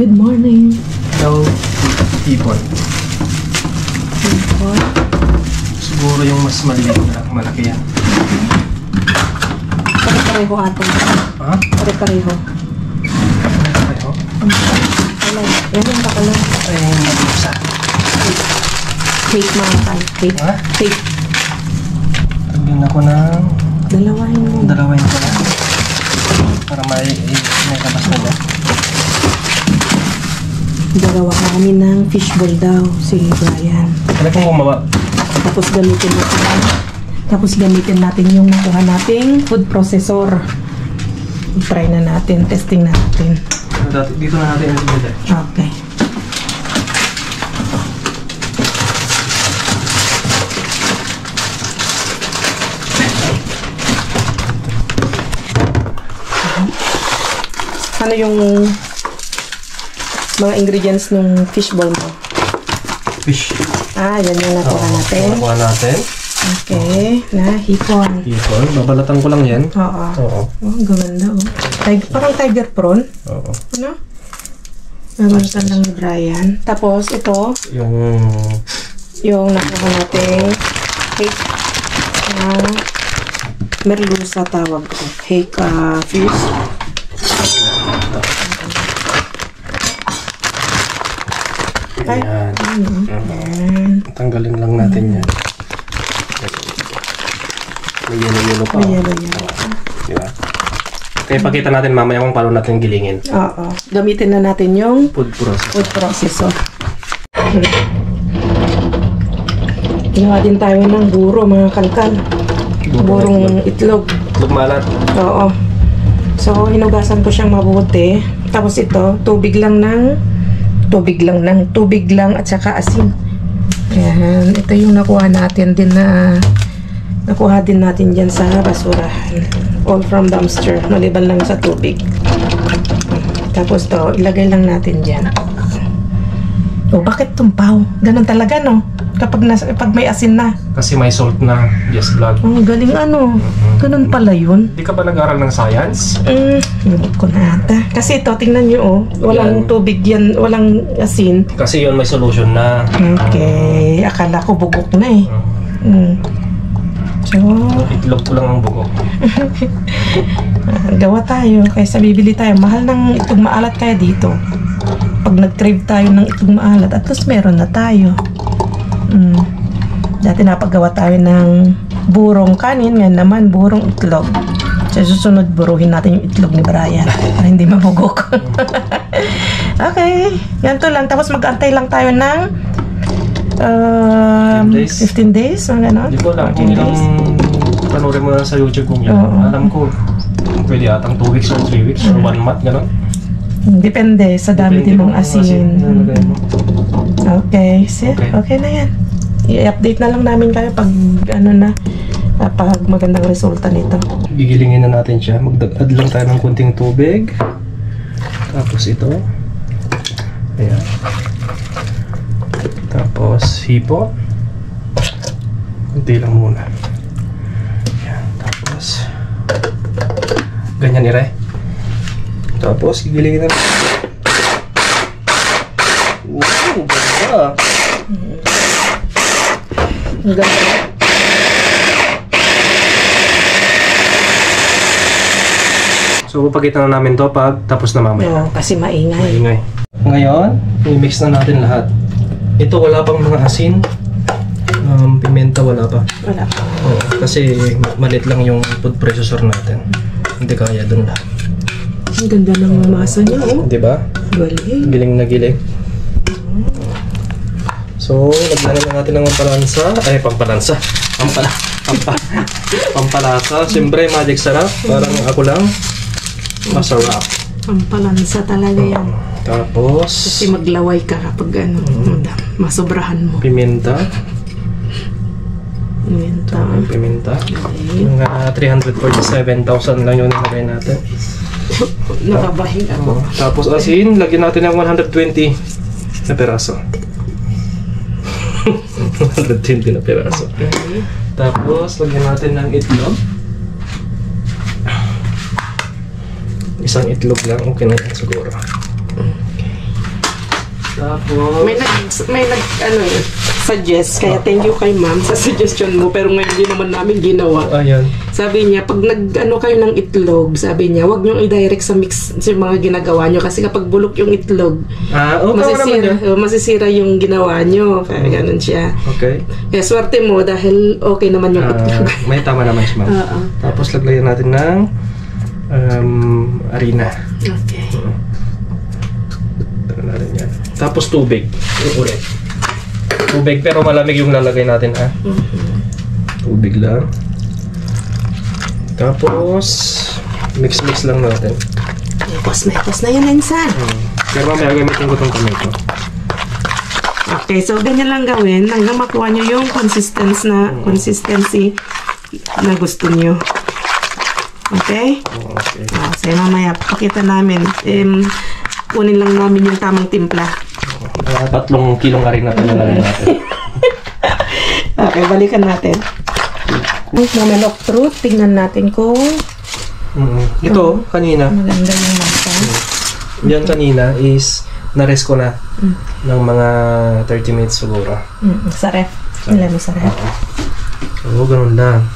Good morning. Hello, people. Siguro yung mas maliit na malaki yan. Pare-pareho atin. Ha? Pare-pareho. Pare-pareho? Alay. Yan yung bakalan. Ay, mag-isa. Cake mga kal. Cake. Ha? Cake. Tagyan ako ng... Dalawahin mo. Dalawahin ko na. Para may labas na ba? Dalawa kami ng fishball daw. Si Brian. Talagang gumawa. Tapos gamitin natin yung nakuha nating food processor. I-try na natin. Testing na natin. Dito na natin yung dito. Okay. Ano yung mga ingredients ng fishball mo? Fish. Yan yung nakuha natin. Nakuha natin. Okay. Hipon. Hipon. Babalatan ko lang yan. Oo. Oo. Oh, ganda oh. Parang tiger prawn. Oo. Ano? Babalatan lang ni Brian. Tapos ito. Yung nakuha natin. Cake. Merluza tawag ko. Cake fish. Ayan. Tanggalin lang natin yan. May yellow pa. May yellow. Diba? Kaya pakita natin mamaya kung paano natin gilingin. Oo. Gamitin na natin yung food processor. Ginawa din tayo ng buro mga kalkal. Burong itlog. Itlog malat. Oo. So, hinugasan ko siyang mabuti. Tapos ito, tubig lang at saka asin. Ayan. Ito yung nakuha natin din dyan sa basurahan. All from dumpster. Maliban lang sa tubig. Tapos to, ilagay lang natin dyan. Bakit tumpaw? Ganun talaga, no? Kapag may asin na. Kasi may salt na. Yes, vlog. Galing ano. Ganun pala yun. Di ka ba nag-aral ng science? Hindi ko na ata. Kasi ito, tingnan nyo, walang tubig yan, walang asin. Kasi yun may solution na. Okay. Akala ko bugok na eh. So, itlog ko lang ang bugok. gawa tayo. Kaysa bibili tayo. Mahal ng itlog maalat kaya dito. Pag nag-crave tayo ng itlog maalat, at least meron na tayo. Dati napagawa tayo ng burong kanin. Ngayon naman, burong itlog. Sa susunod, buruhin natin yung itlog ni Brian para hindi mabugok. Okay. Ganito lang. Tapos mag-antay lang tayo ng 15 days. Ano? Hindi ko alam kung ilang panoorin mo na sa YouTube kung yan. Alam ko, pwede atang 2 weeks or 3 weeks or 1 month, gano'n. Depende sa dami din ng asin. Okay. Okay na yan. I-update na lang namin kayo pag pag magandang resulta nito. Gigilingin na natin siya. Mag-add lang tayo ng kunting tubig. Tapos ito. Ayan. Tapos hipo. Kunti lang muna. Ayan. Tapos ganyan ire. Tapos gigilingin na. Wow, ganda. Ganda. So, papagitan na namin to pag tapos na mamaya. Kasi maingay. Ngayon, i-mix na natin lahat. Ito wala pang mga asin. Pimenta wala pa. Wala pa. Kasi malit lang yung food processor natin. Hindi kaya dun lahat. Ang ganda ng masa niya, oh. Diba? Galing. Giling na giling. So, lagyan na natin ng pampalasa. Pampalasa. Siyempre, magic sarap. Parang ako lang. Masarap. Pampalansa talaga yan. Tapos kasi maglaway ka kapag masobrahan mo. Piminta. Piminta. Okay. Mga 347,000 lang yung nilagay natin. Nakabahin ako. Tapos asin, lagyan natin ng 120 na peraso. 120 na peraso. Okay. Tapos, lagyan natin ng itlog. Isang itlog lang, okay na yan siguro. Tapos, may nag suggest, kaya thank you kay ma'am sa suggestion mo, pero ngayon hindi naman namin ginawa. ayan. Sabi niya, pag kayo ng itlog, sabi niya, wag niyong i-direct sa mix sa mga ginagawa niyo kasi kapag bulok yung itlog, masisira yung ginawa niyo. Kaya ganun siya. Okay. Kaya swerte mo dahil okay naman yung itlog. May tama naman siya, ma'am. Tapos laglayan natin ng harina. Okay. Natin yan. Tapos tubig. Ulit. Tubig pero malamig yung lalagay natin, ha? Tubig lang. Tapos mix lang natin. Tapos na yan, Ensan. Pero mamaya gamitin ko itong kamay ko. Okay, so ganyan lang gawin hanggang makuha nyo yung consistency na gusto nyo. Okay? Okay. So mamaya pakita namin. Kunin lang namin yung tamang timpla. 3 kilong harina pa nalagay natin. Okay, balikan natin. Moment of truth. Tingnan natin kung Ito, kanina. maganda yung masa. Yan kanina is na-rest ko na ng mga 30 minutes siguro. Sa ref. Nila mo sa ref. Oo, ganun lang.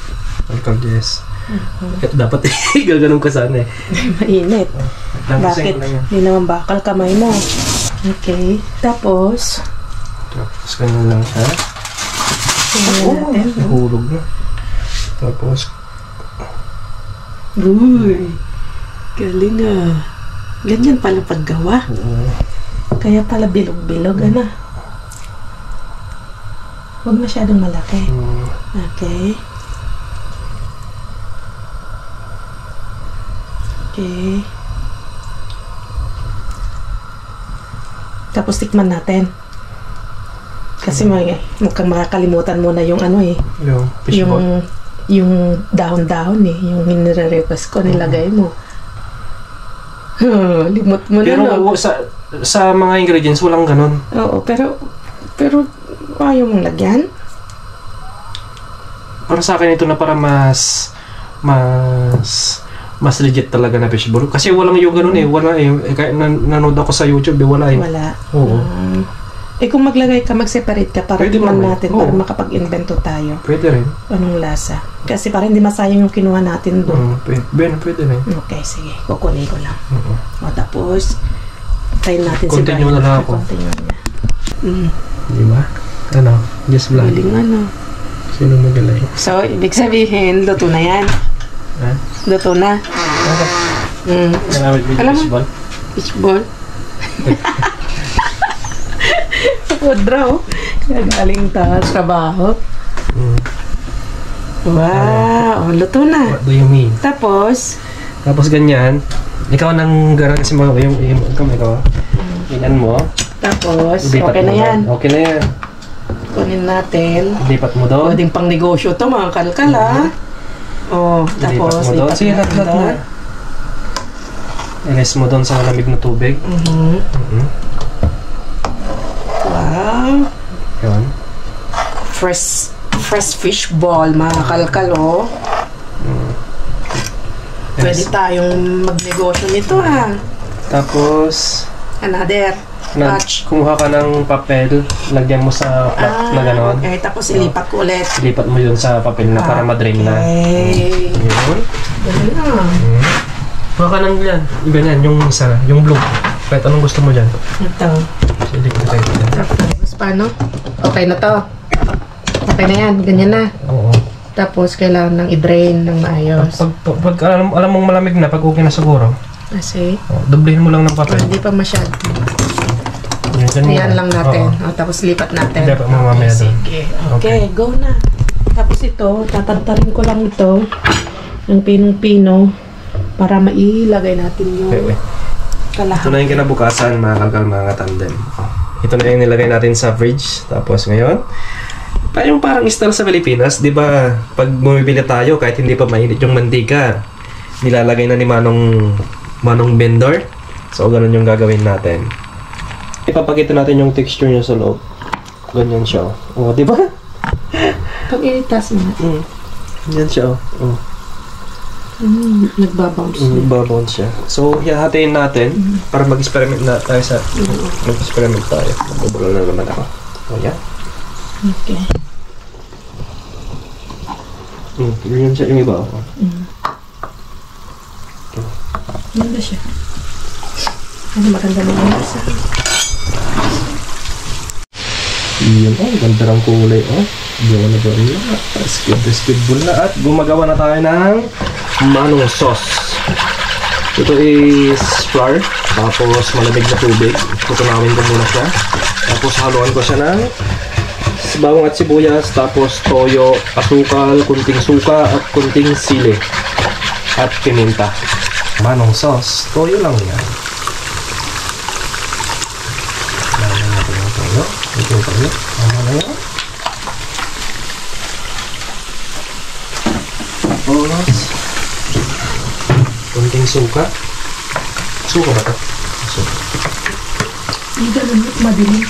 Alcaldes. Dapat gaganon ka sana eh. Mainit. Bakit? Lang yan. Hindi naman bakal kamay mo. Okay. Tapos, Tapos ganun lang siya. tingnan natin. Nahulog na. Tapos, Uy, galing ah. Ganyan pala paggawa. Kaya pala bilog-bilog, ano? Huwag masyadong malaki. Okay. Okay. Tapos tikman natin. Kasi mukhang makakalimutan mo na yung ano eh. yung fishball. Yung dahon-dahon eh. Yung nire-request ko, nilagay mo. Limot mo na. Pero sa mga ingredients, walang ganun. Oo, pero ayaw mong lagyan? Para sa akin ito na para mas legit talaga na fishball. Kasi walang yung ganun eh. Wala eh. Kaya nanood ako sa YouTube eh. Wala eh. Wala. Oo. Kung maglagay ka, mag-separate ka para Pwede tikman naman. natin, Oo. para makapag-invento tayo. Pwede rin. Anong lasa? Kasi para hindi masayang yung kinuha natin doon. Pwede rin. Okay, sige. Kukunin ko lang. O, tapos, try natin si Continue na lang ako. Continue niya. Di ba? Ano? Just vlog. Galing ano. Sino magaling? So, ibig sabihin, luto na yan. Ha? Luto na. Ginamit mo Alam yung mo? fishball? Fishball. Draw. Galing trabaho. Wow, luto na. What do you mean? Tapos ganyan. Ikaw nang garang kasi mga yung kamay ko. Ganyan mo. Tapos, Lipat okay mo na yan. Okay na yan. Kunin natin. Lipat mo doon. Pwedeng pang negosyo to, mga kalkal, ha? Oh, tapos, lipat mo doon. Sige, mo lahat doon. na. Ilis mo doon sa malamig na tubig. Wow. Yun. Fresh fish ball, mga kalkal, oh. Pwede tayong magnegosyo nito, ha? Tapos, Another batch. kumuha ka ng papel, lagyan mo sa flat na gano'n. Okay, tapos ilipat ko ulit. Ilipat mo yun sa papel na para ma-drain na. Okay. Yun. Ganun na. Kuha ka ng yan. Ganyan, yung isa na. Yung blue. Kahit anong gusto mo dyan. Ito. Hindi ko tayo dyan. Tapos paano? Okay na to. Okay na yan. Ganyan na. Oo. Tapos kailangan nang i-drain ng maayos. Pag alam mong malamig na, pag okay na siguro, Kasi, doblehin mo lang ng papel. hindi pa masyado. Yan Ayan lang natin. O, tapos lipat natin. Lipat mo mamaya doon. Sige. Okay, go na. Tapos ito, tatantarin ko lang ito ng pinong-pino para mailagay natin yung Ito kalahati. na yung kinabukasan, mga kalkal, mga tandem. Ito na yung nilagay natin sa fridge. Tapos ngayon, parang style sa Pilipinas, di ba? Pag bumibili tayo, kahit hindi pa mainit yung mantika, nilalagay na ni Manong vendor. So, ganun yung gagawin natin. Ipapakita natin yung texture niya sa loob. Ganyan siya. O, di ba? Pag initas mo. Ganyan siya. O. Nagbabounce. Nagbabounce siya. So, hahatiin natin para mag-experiment na tayo sa... Mag-experiment tayo. Magbubulol na naman ako. O, yan. Okay. Ganyan siya yung iba. Maganda siya. Ano maganda naman isa. Iyon, ganda ng kulay, Buwan na buwan na. Squid na. At gumagawa na tayo ng manong sauce. Ito is flour. Tapos malamig na tubig. Tutunawin ko muna siya. Tapos haluan ko siya ng bawang at sibuyas. Tapos toyo, asukal, kunting suka at kunting sili. At piminta. Manong sauce. Toyo lang yan. Lagyan natin yung toyo. Ito yung toyo. Tama na yan. Tapos kunting suka. Suka ba ito? Suka. Hindi ganun, madilim.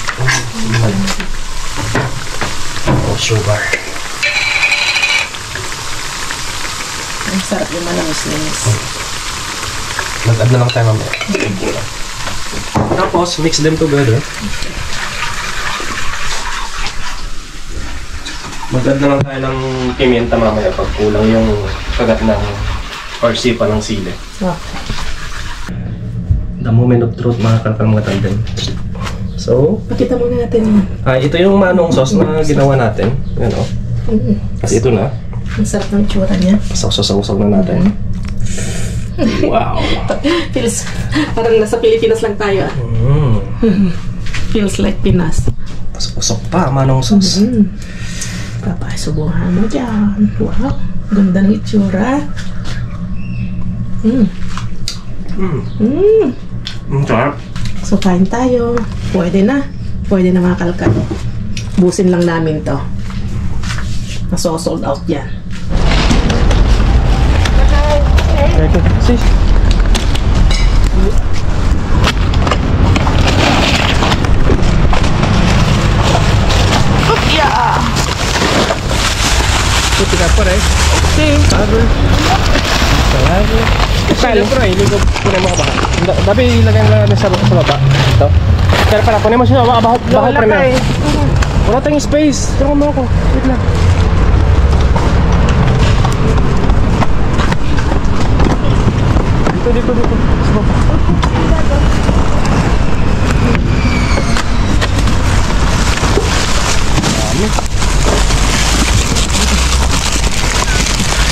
Sugar. Ang sarap yung malamis-linis. Mag-add na lang tayo mamaya. Tapos, mix them together. Mag-add na lang tayo ng pimienta mamaya pag kulang yung kagat ng or sipa ng sili. Okay. The moment of truth, mga kalkal mga tandem. So, Pakita muna natin. ito yung manong sauce na ginawa natin. Yan o. Kasi ito na. Ang sarap ng itsura niya. Sausaw na natin. Wow! Feels, parang nasa Pilipinas lang tayo. Feels like Pinas. Pasok pa, manong sauce. Papasubuhan mo dyan. Wow, ganda ng itsura. Sarap. So, kain tayo. Pwede na. Pwede na mga kalkal. Busin lang namin to. Naso-sold out yan. Okay, sis. Puti ka pa rin. Sabi. Siyempre, hindi ko punin mo ka ba? Dabi ilagay na natin sa baba. Ito. Kaya pala, punin mo siya. Baho primero. Wala tayong space. Tulungan mo ako. Wait lang. Dito. Sa baba.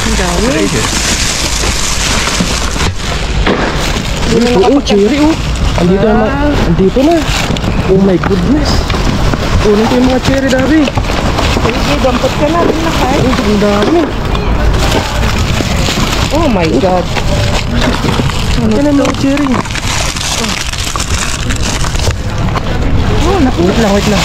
Ang dami. Cherry andito na. Oh my goodness. Nandito yung mga cherry dabi. Sige, dampot ka na. Ang dami. Oh my God. Yan ang mga cherry. Wait lang.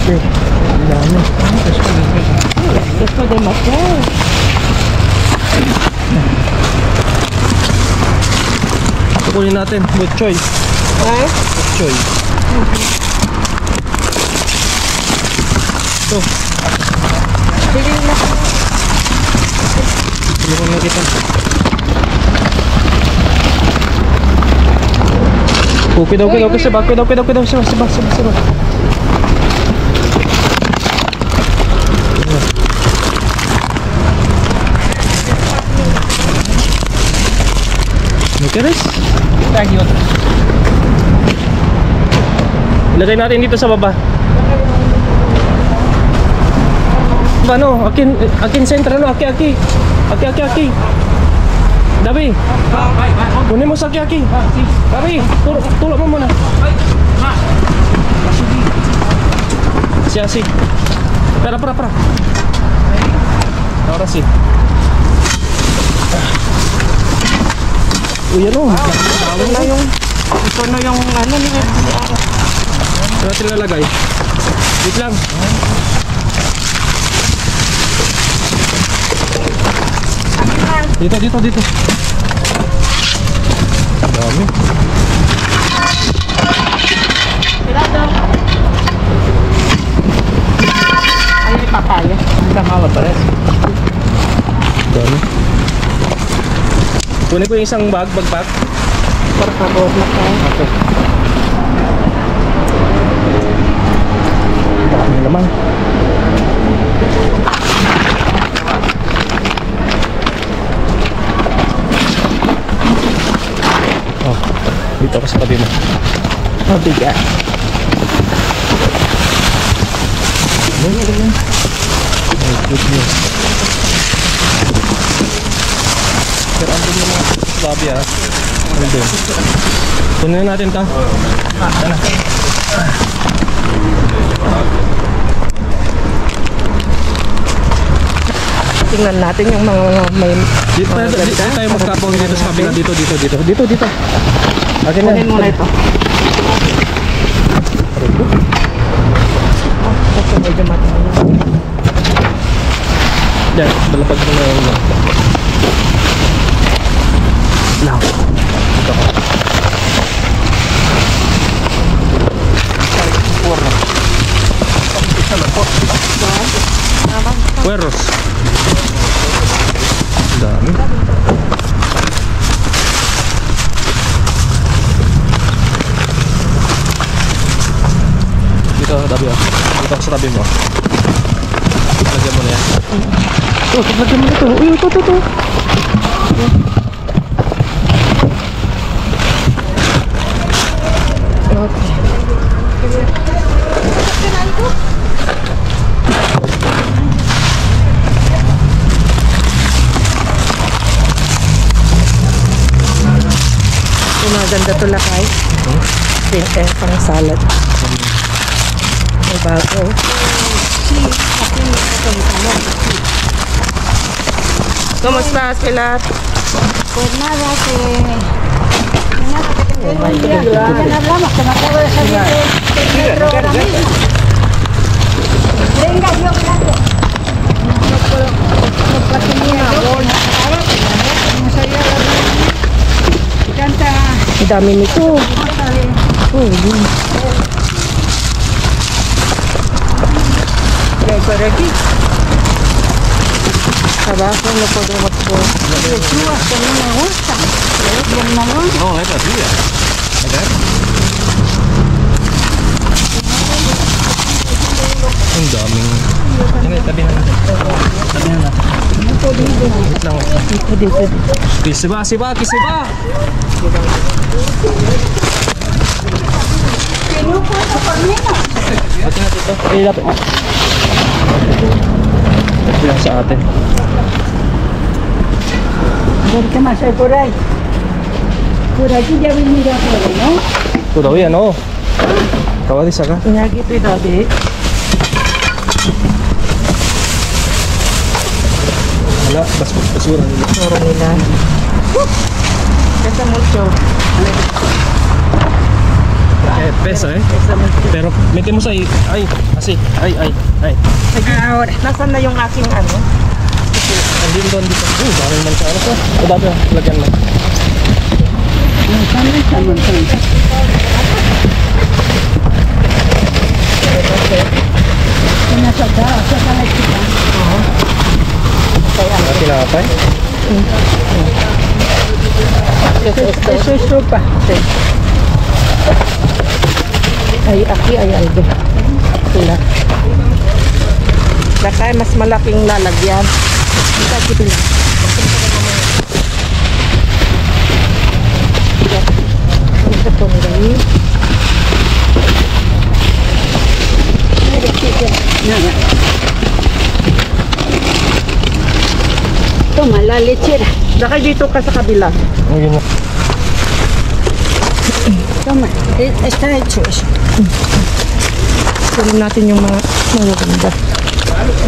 Okay. Ang dami. Gusto din masya. Kukunin natin with choice. With choice. Ito. Tulungan na kita. Okay, Seba. ¿Quieres? Aquí otro. Ilagay natin dito sa baba. Ano? Akin center ano? Aki. Dabi. Kunin mo sa aki. Dabi, tulak mo muna. Si. Para. Ahora sí. Uy, ano? Ito na yung ano ni Ara. Ito natin lalagay. Wait lang. Dito. Dami. Ay, papaya. Kunin ko yung isang backpack. Por favor, lakay. Okay. Dami naman. Oh, dito ako sa tabi mo. Mabigat. Oh, goodness. Pero andun yung mga babi ah. Andun. Kunin natin ito. Sana. Tingnan natin yung mga may... Dito tayo magkapong dito sa kabila. Dito. Akin na. Kunin muna ito. Ito medyo matalo. Yan, balapag mo na yun. Now. Dito ko. Pueros. Dami. Dito, tabi ah. Dito ako sa tabi mo. Lagyan mo na yan. Lagyan mo na ito. Uy, ito. Okay. Maganda to lakay. Pang salad. May bago. ¿Cómo estás, Pilar? Pues nada, mañana hablamos, que me acabo de salir del metro ahora mismo. Venga, yo, gracias. No puedo ni una bola. No sabía tanta... Ang dami nito. Por aquí. Abajo no podemos ver. Lechugas que no me gustan. Y el melón. No, es la tuya. Ang daming... Tabi na natin. Wait lang. Kisiba. No puedo comer. Ate natin ito. Lapit mo. Ito lang sa atin. A ver qué más hay por ahí. Por aquí ya venía todo, ¿no? Ito daw yan, oo. Kawalis ka. Inyagi ito yung dabi. Wala, basura nila. Mura nila. Pesa mucho. Pesa Pesa mucho. Pero mete mo sa ay, asi. Ay. Ahora. Nasaan na yung aking ano? Andin doon dito. Daming mansanas ah. O dati, lagyan mo. Manzana. Una saltada, saca la chica. Tinapay. Eso es sopa. Sí. Ay, aquí hay algo. Sila. Baka mas malaking lalagyan. Ito, pila. Ito po nila. Nada. Toma la lechera. Baka dito ka sa kabila. Ayun na. Toma, está hecho eso. Kunin natin yung mga magaganda.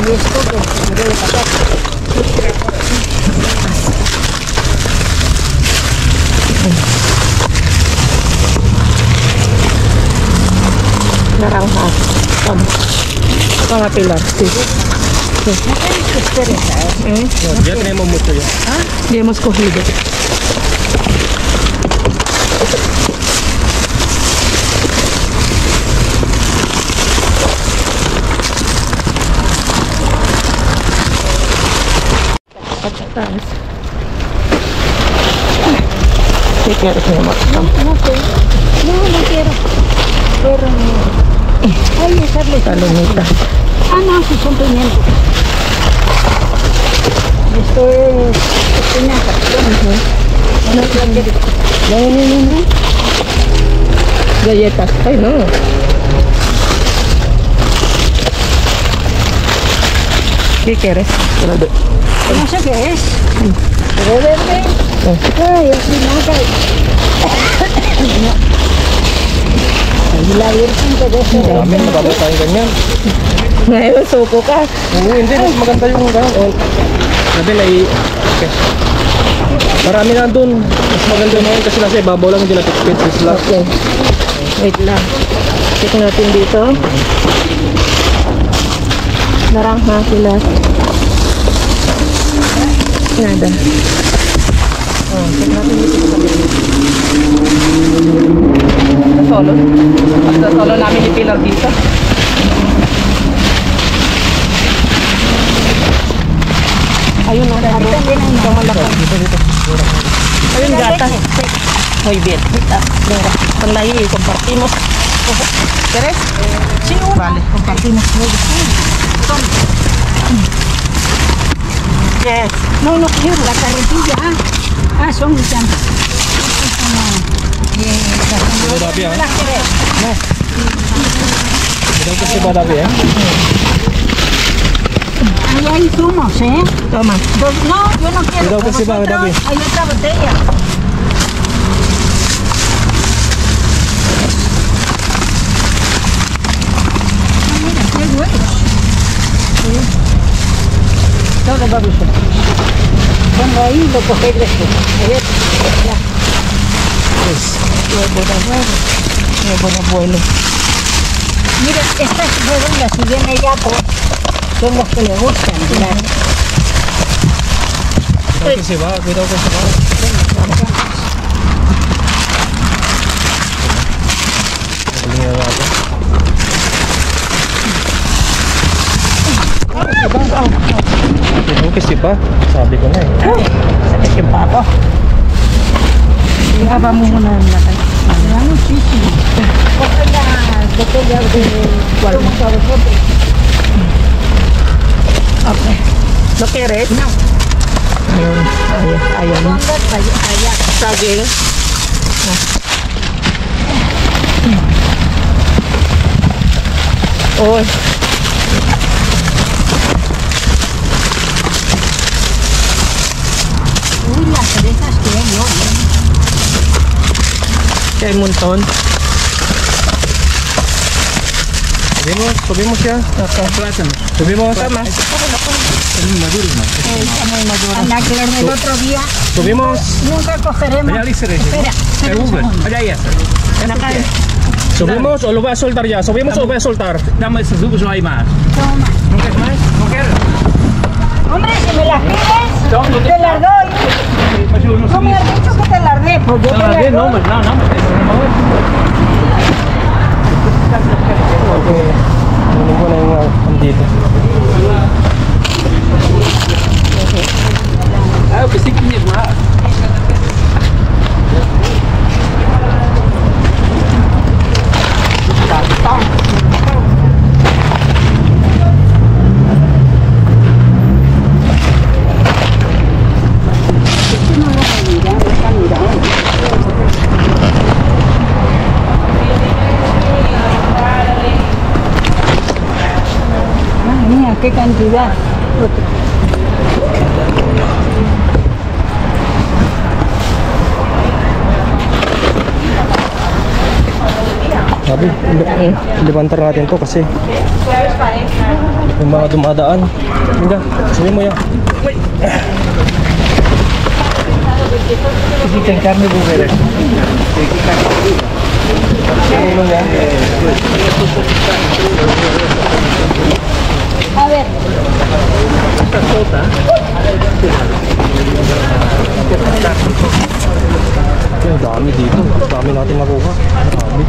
Y esto con puré de patata. Naranja. Mga pilar. Sí. No tienes que esperar, ¿eh? Ya tenemos mucho ya. Ya hemos cogido. Patatas. Si Keres niya makakam. No quiero. Pero ay, echarle Salonita. no, si son pimientos. Esto es espinaca. No. Galletas. Ay, no. ¿Qué quieres? No sé qué es. Pero verde. Ay, espinaca. Ay, la virgen te deje de Dami, mababa tayo ganyan. Ngayon, suko ka. Oo, hindi. Mas maganda yung gano'n. Sabi na okay. Marami na dun. Mas maganda ngayon kasi nasa ibabaw lang, hindi na tipid. Okay. Wait lang. Check natin dito. Naranja sila. Nada. Check natin dito sa kabila. Solo. Basta solo namin ni Pilar dito. Ayun o, ito malakang. Ayun, gatas. Muy bien. Panlay, compartimos. ¿Quieres? Sí, vale, compartimos. Yes. No quiero la carretilla. Son mis llantas. Dabi ah. ¿La querés? Daw kasi ba dabi eh? Ahí hay zumos, ¿eh? Toma. No, yo no quiero. Cuidado que se va, David. Hay otra botella. Mira, qué bueno. Todo va bien. Pongo ahí y lo cogéis después. A ver, ya. Buen abuelo. Mira, estas redondas, si viene ya, pues, son las que le gustan. Claro. Cuidado que se va, cuidado que se va. Cuidado que se va. Sabi ko na eh. Sakit yung pako. Ihaba mo muna ang lakay. Me da muchísimo. Coge las botellas de zumos a vosotros. Okay. ¿No quieres? No. Ayun. Pongas allá. Saging. Uy. Uy, las cerezas que hay hoy. Kaya hay montón. Subimos ya. Subimos. Tama. Anda, que en el otro día Subimos. nunca cogeremos. Espera, un segundo. Subimos o lo voy a soltar ya. Subimos o lo voy a soltar. Dame esas uvas o hay más. Toma. ¿No quieres más? ¿No quieres? Hombre, si me las pides, te las doy. Tú me has dicho que te las dé, pues yo te las doy. No, no. Kunin ko na yung andito. Ah, pensei que tinha mais. Madre mía, qué cantidad. Sabi, libantar natin to kasi yung mga dumadaan. Hindi, sabi mo yan. Tem carne bovera. A ver, Ang dami dito. Ang dami natin nakuha. Marami.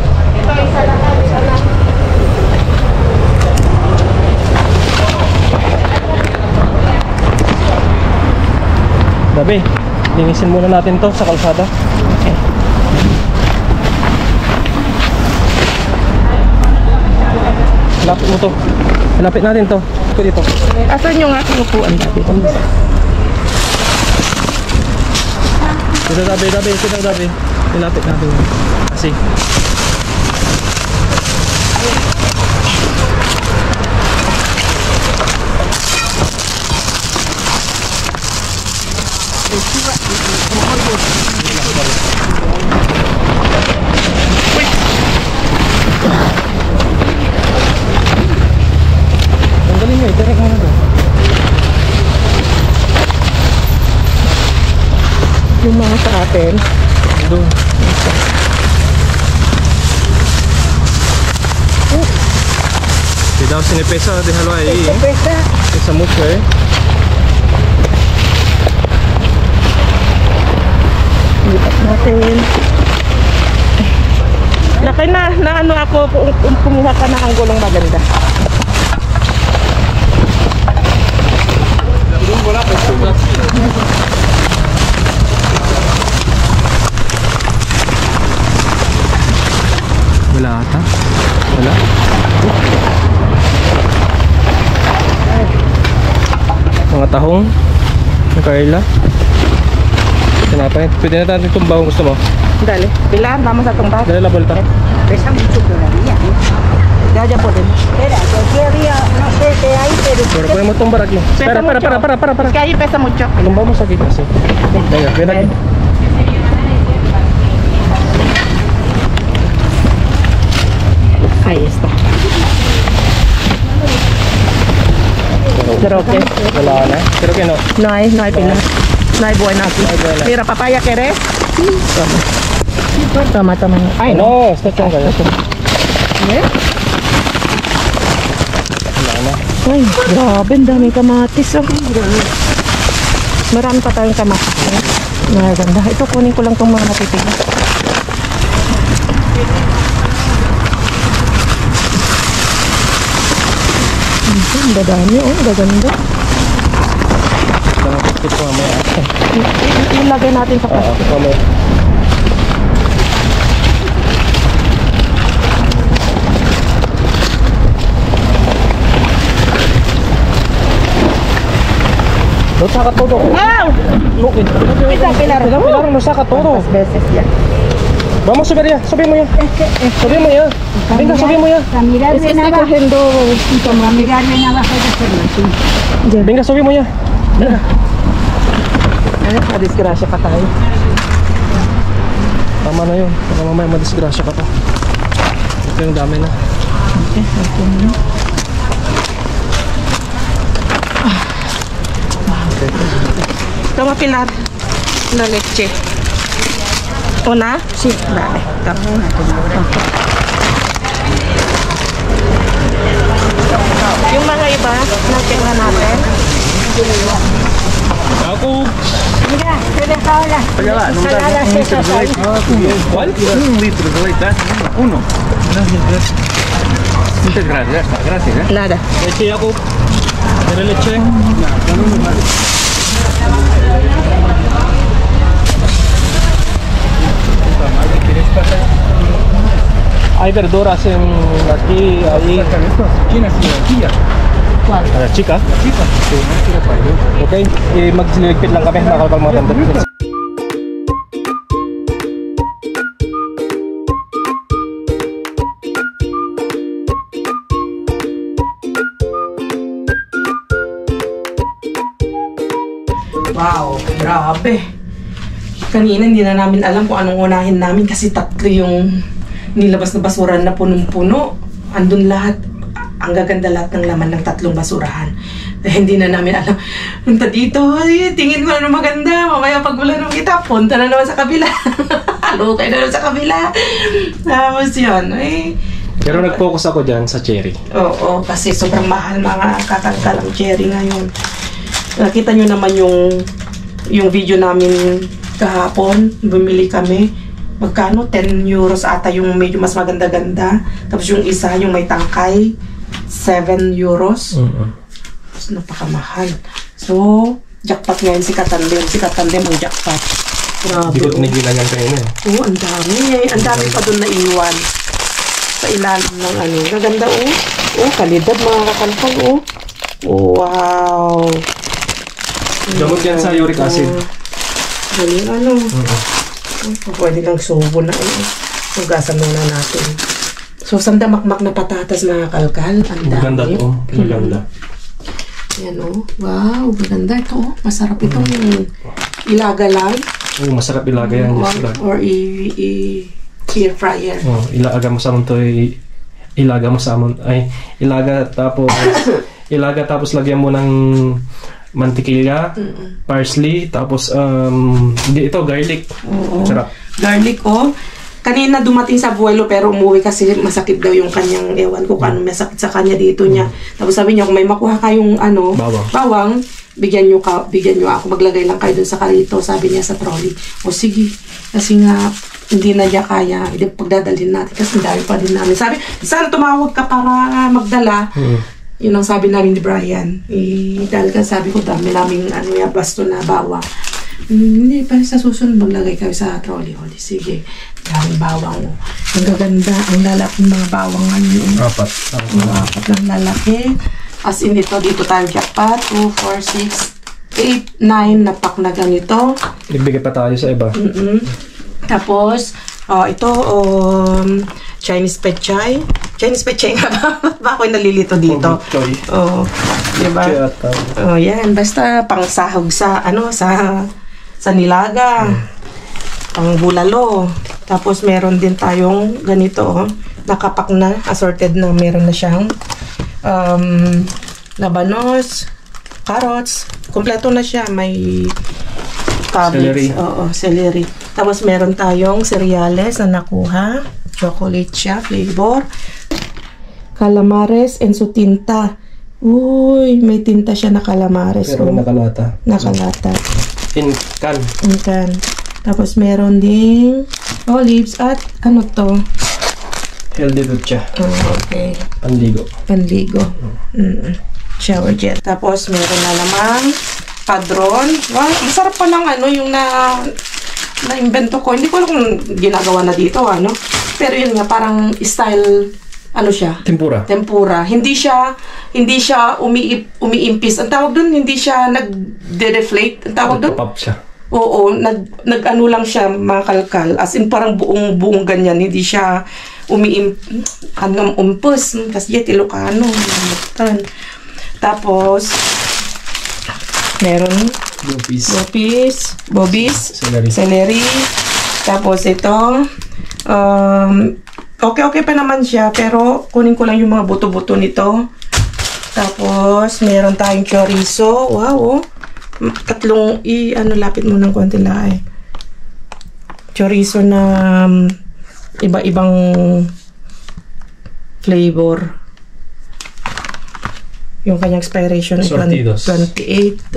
Dabi, linisin muna natin to sa kalsada. Okay. Lapit mo to. Lapit natin to. Ito dito. Asan yung aking upuan dati? Dito dabi. Ilapit natin. Kasi. Tanggalin nyo, i-direct mo na to. Yung mga sa atin. Doon. Daw sinipesa de halo ahí. Pesa mucho, Lipat natin. Laki na ano ako kung kumuha ka na ang gulong maganda. Wala ata. Wala. Mga tahong ng Carla. Tinapay. Pwede na natin tumbaw kung gusto mo. Dali. Pilar, vamos a tumbar. Dali la vuelta. Pesa mucho todavía, ¿eh? Ya podem. Espera, que aquí había, no sé qué hay, pero... Pero podemos tumbar aquí. Espera. Es que ahí pesa mucho. Tumbamos aquí kasi. Venga, ven aquí. Ahí está. Creo que Wala na. Creo que no. no hay pilar. No hay buena aquí. No hay buena. Mira, papaya, ¿querés? Toma. Ay, no. No, está chonga. ¿Eh? Wala na. Ay, grabe, ang daming kamatis. Oh. Marami pa tayong kamatis. Maganda. Ito, kunin ko lang itong mga natitigas. Ang dadami, oh. Gaganda. Parang plastic ko mamaya. Ilagay natin sa plastic. Mamaya. No saca todo. Wow! No, Pilar. Pilar, no saca todo. Veces ya. Vamos a subir ya, subimos ya. Subimos ya. Venga, subimos ya. A mirar Es que bien estoy abajo, cogiendo... y como a mirar bien abajo hay que hacerlo así. Venga, subimos ya. Venga. Ay, madisgrasya pa tayo. Tama na yun. Baka mamaya madisgrasya ka pa. Ito yung dami na. Toma, Pilar. La leche. ¿Una? Sí. Dale. Tama. Yung mga iba, natinga natin. Ako. Mira, te he dejado las ensaladas esas ahí. ¿Cuál? Un litro de leite, uno. Muchas gracias, gracias. Nada. Leche, Jacob. ¿Quieres leche? Hay verduras aquí, ahí. ¿Quién ha sido aquí ya? A la chica. Okay, magsiligpit lang kami, nakalpag mga tanda. Wow, grabe. Kanina hindi na namin alam kung anong unahin namin kasi tatlo yung nilabas na basurahan na punong-puno. Andun lahat. Ang gaganda lahat ng laman ng tatlong basurahan. Eh, hindi na namin alam. Punta dito, ay, tingin mo na maganda. Mamaya pag wala nung kita, punta na naman sa kabila. Halukay na naman sa kabila. Tapos yun, eh. Pero nag-focus ako dyan sa cherry. Oo, kasi sobrang mahal mga kakangkalang cherry ngayon. Nakita nyo naman yung video namin kahapon. Bumili kami. Magkano? 10 euros ata yung medyo mas maganda-ganda. Tapos yung isa, yung may tangkay, 7 euros. Tapos napakamahal. So, jackpot ngayon si Katandem. Si Katandem ang jackpot. Grabe. Hindi ko tinigilan yan kanina. Oo, ang dami. Ang dami pa doon na iwan. Sa ilalim ng ano. Gaganda oh. Oh, kalidad mga kakalkal oh. Oh, wow. Gamot yan sa uric acid. Galing ano. Pwede lang subo na ano. Hugasan muna natin. So, sandamakmak na patatas mga kalkal. Ang Maganda dami. to. Maganda. Yan oh. Wow, maganda ito oh. Masarap itong ilaga lang. Oh, masarap ilaga yan. Or air fryer. Oh, ilaga mo sa amon to. Ilaga mo sa amon. Ay, ilaga tapos lagyan mo ng mantikilya, parsley, tapos ito garlic. Oo. Sarap. Garlic oh. Kanina dumating sa buwelo pero umuwi kasi masakit daw yung kanyang ewan ko kung ano masakit sa kanya dito niya. Tapos sabi niya kung may makuha kayong ano, bawang, bigyan niyo ako, maglagay lang kayo dun sa karito, sabi niya sa trolley. O sige, kasi nga hindi na niya kaya, hindi pagdadalhin natin kasi dahil pa din namin. Sabi, sana tumawag ka para magdala. Yun ang sabi namin ni Brian. Dahil ka sabi ko dami naming ano ya, basto na bawang. Hindi, pa sa susunod maglagay kayo sa trolley. O, sige. Daming bawang. Ang gaganda. Ang lalaki ng mga bawang ngayon. Apat. Apat ng lalaki. As in ito, dito tayo jackpot. 2, 4, 6, 8, 9 na pack na ganito. Ibigay pa tayo sa iba. Tapos, ito, Chinese pechay. Chinese pechay nga ba? Ba ako'y nalilito dito? Choy. Diba? Yan. Basta pang sahog sa, sa nilaga. Pang bulalo. Tapos meron din tayong ganito, nakapak na, assorted na, meron na siyang labanos, carrots, kompleto na siya, may cabbage, celery. Tapos meron tayong cereales na nakuha, chocolate siya, flavor, calamares and sutinta. Uy, may tinta siya na calamares. Pero nakalata. Nakalata. In can. Tapos meron ding olives at ano to? Healthy food siya. Okay. Panligo. Shower gel. Tapos meron na namang padron. Wow, masarap pa ng ano yung na-invento ko. Hindi ko alam kung ginagawa na dito, ano. Pero yun nga, parang style, ano siya? Tempura. Hindi siya umiimpis. Ang tawag dun, hindi siya nag-deflate. Ang tawag dun? Nag-pop siya. Oo, nag-ano lang siya, mga kalkal. As in, parang buong ganyan. Hindi siya umpus. Kasi yet, Ilocano. Tapos, meron Bobis, celery. Tapos ito, okay pa naman siya, pero kunin ko lang yung mga buto-buto nito. Tapos, meron tayong chorizo. Wow, tatlong, lapit mo ng konti lang eh. Chorizo na iba-ibang flavor. Yung kanyang expiration ay 28.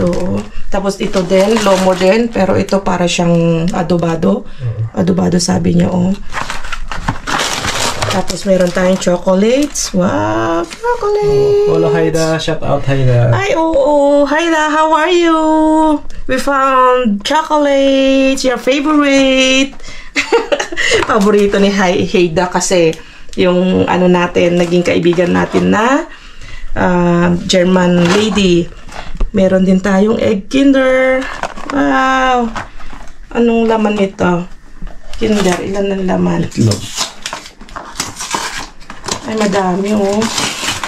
Tapos ito din, lomo din, pero ito para siyang adobado. Adobado sabi niya, Tapos meron tayong chocolates. Wow, chocolates! Hola, Haida. Shout out, Haida. Ay, oo. Haida, how are you? We found chocolates, your favorite. Paborito ni Haida kasi yung natin, naging kaibigan natin na German lady. Meron din tayong egg Kinder. Wow! Anong laman nito? Kinder, ilan ang laman? Itlog. Ay, madami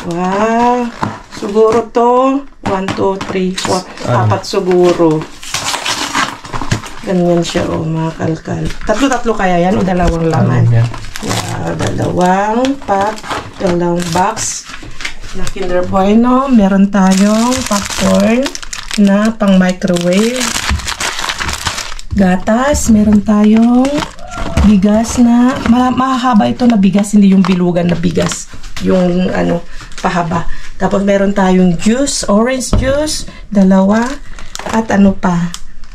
Wow! Siguro to 1, 2, 3, 4 4 siguro. Ganyan siya mga kalkal. Tatlo kaya yan o dalawang laman? Wow, dalawang pack, dalawang box na Kinder Bueno. Meron tayong popcorn na pang microwave. Gatas. Meron tayong bigas na mahaba ito na bigas, hindi yung bilugan na bigas. Yung pahaba. Tapos meron tayong juice, orange juice, dalawa. At pa?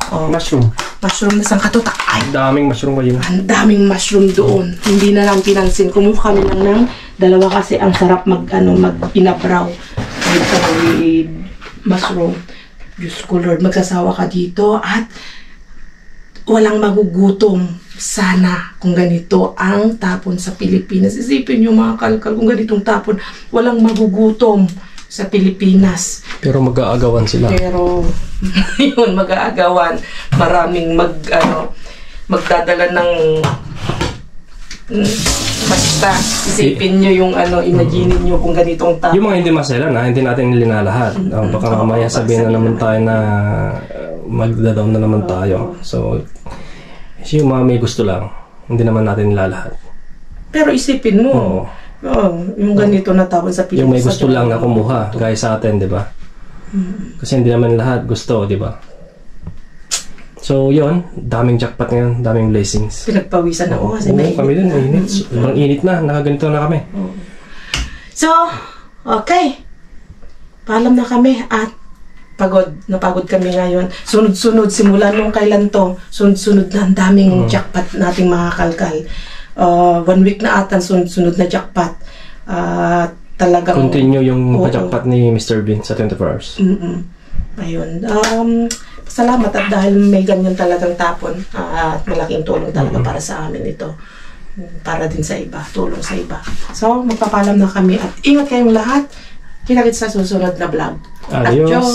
Mushroom Mushroom na sangkatutak. Ay! Ang daming mushroom kayo. Ang daming mushroom doon. Hindi na lang pinansin. Kumuha kami lang ng dalawa kasi ang sarap mag-inabraw. Mushroom. Diyos ko Lord, magsasawa ka dito at walang magugutom. sana kung ganito ang tapon sa Pilipinas. Isipin nyo mga kalkal, kung ganitong tapon, walang magugutom sa Pilipinas. Pero mag-aagawan sila. Pero, yun, mag-aagawan. Maraming magdadala ng basta. Isipin nyo yung imagine nyo kung ganitong tapon. Yung mga hindi maselan hindi natin linalahat. Baka mamaya sabihin na naman tayo na magda-down na naman tayo. So, yung mga may gusto lang, hindi naman natin nilalahat. Pero isipin mo, yung ganito na tapon sa Pilipinas. Yung may gusto lang na kumuha, gaya sa atin, di ba? Kasi hindi naman lahat gusto, di ba? So, yun. Daming jackpot ngayon. Daming blessings. Pinagpawisan ako kasi mainit. Kami din, mainit. Sobrang init na. Nakaganito na kami. So, okay. Paalam na kami at napagod kami ngayon. Sunod-sunod, simula nung kailan to, sunod-sunod na ang daming jackpot nating mga kalkal. 1 week na ata, sunod-sunod na jackpot. Talagang... Continue yung jackpot ni Mr. Bean sa 24 hours. Ayun. Salamat at dahil may ganyan talagang tapon at malaking tulong talaga para sa amin ito. Para din sa iba, tulong sa iba. So, magpapalam na kami at ingat kayong lahat. Kita-kits sa susunod na vlog. Adios! Adios!